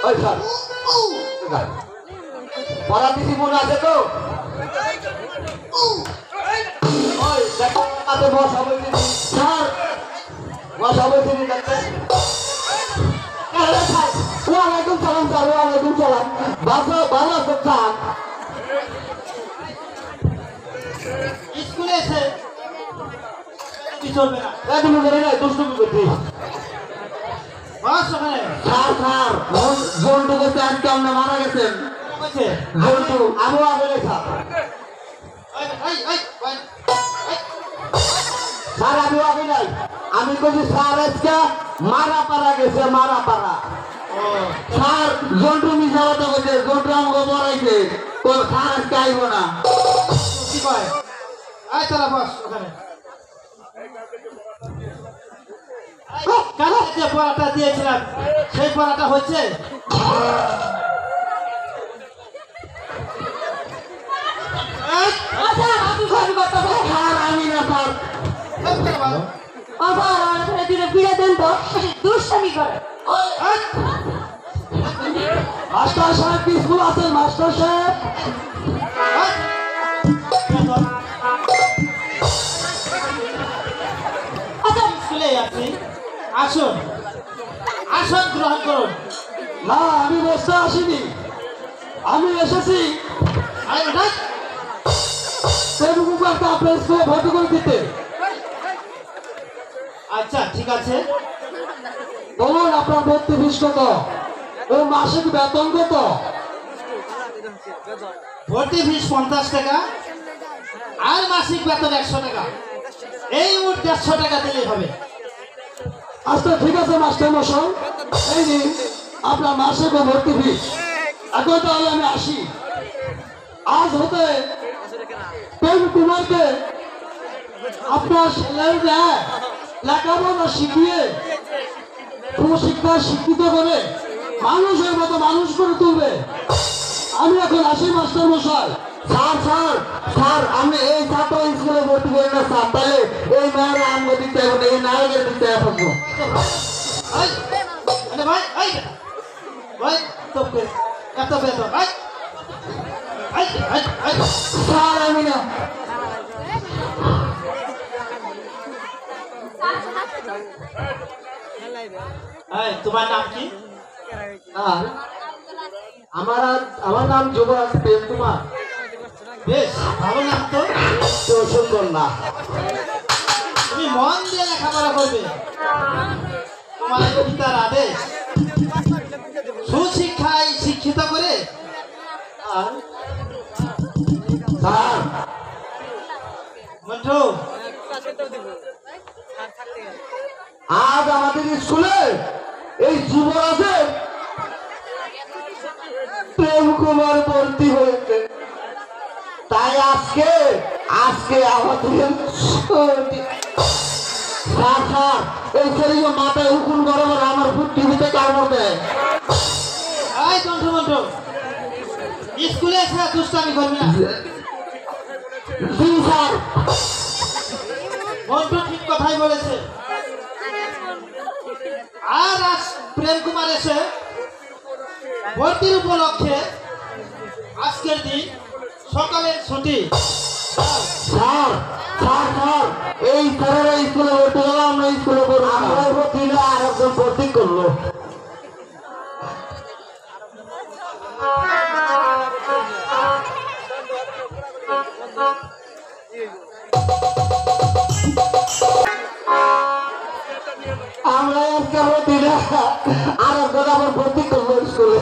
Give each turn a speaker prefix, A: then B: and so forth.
A: ওই স্যার পড়া দিছি মনে আছে তো ওই দেখো কাছে বসা বলছি স্যার বসা বলছি দেখতে ওয়ালাইকুম সালাম স্যার ওয়ালাইকুম সালাম বাসা ভালো আছো স্যার
B: স্কুলে এসে কি চলবে না
A: তুমি করে না দুষ্টুমি করছি
B: বাস ওখানে
A: স্যার স্যার জন্টু করতে আজকে আপনি মারা গেছেন
B: কইছে
A: জন্টু আবু আবেলে স্যার স্যার আমি আবি নাই আমি কইছি স্যার আজকে মারা পারা গেছে মারা পারা স্যার জন্টু মিশা কথা কইছে জন্টু আমাকে বড়াইছে কই স্যার আজকে আইব না
B: কি কয় আয় তারা বাস ওখানে কালকে যে পড়াটা দিয়েছিলাম সেই পড়াটা হচ্ছে
A: আমি না স্যার মাস্টার সাহেব কি স্কুল আছেন মাস্টার সাহেব
B: স্কুলে আছি আসুন আসন গ্রহণ করুন
A: না আমি বসতে আসিনি আমি এসেছি আপনার স্কুলে ভর্তি করে দিতে
B: আচ্ছা ঠিক আছে
A: বলুন আপনার ভর্তি ফিস কত ও মাসিক বেতন কত
B: ভর্তি ফিস 50 টাকা আর মাসিক বেতন 100 টাকা এই মোট 150 টাকা দিলেই হবে
A: আচ্ছা ঠিক আছে মাস্টার মশাই এই নিন আপনার মাসিক ও ভর্তি ফিস এখন তাহলে আমি আসি আজ হতে প্রেম কুমারকে আপনার ছেলেরা লেখাপড়া শিখিয়ে শিক্ষা শিক্ষিত করে মানুষের মতো মানুষ করে তুলবে আমি এখন আসি মাস্টার মশাই স্যার স্যার স্যার আমি এই ছাত্র স্কুলে ভর্তি করি না স্যার তাহলে এই মেয়েরা আমাকে দিতে হবে এই নায়কের দিতে হবে
B: ভাই ভাই তোকে এত বেতন ভাই
A: স্যার আমি না
B: তোমার নাম কি
A: আমার নাম যুবরাজ প্রেম কুমার
B: বেশ ভালো নাম তো
A: সুন্দর না
B: তুমি মন দিয়ে লেখাপড়া করবে তোমার পিতার আদেশ সুশিক্ষায় শিক্ষিত করে
A: স্যার
B: মন্টু
A: আজ আমাদের স্কুলে এই যুবরাজের প্রেম কুমার ভর্তি হয়েছে তাই আজকে আজকে আমাদের স্যার স্যার এই ছেলে মাথায় হুকুম গরম আমার ফুট টিভিতে কামড় দেয়
B: এই মন্টু মন্টু স্কুলে এসে দুষ্টামি করবি না
A: জি স্যার
B: মন্টু ঠিক কথাই বলেছে আর আজ প্রেম কুমার এসে ভর্তির উপলক্ষে আজকের দিন সকালের ছুটি
A: স্যার স্যার স্যার এই স্যারেরা স্কুলে ভর্তি হলো আমরা স্কুলে পড়বো আমরা ভর্তি হলে আর একজন ভর্তি করলো আমরা আজকে ভর্তি না আর একজন আবার ভর্তি করলো স্কুলে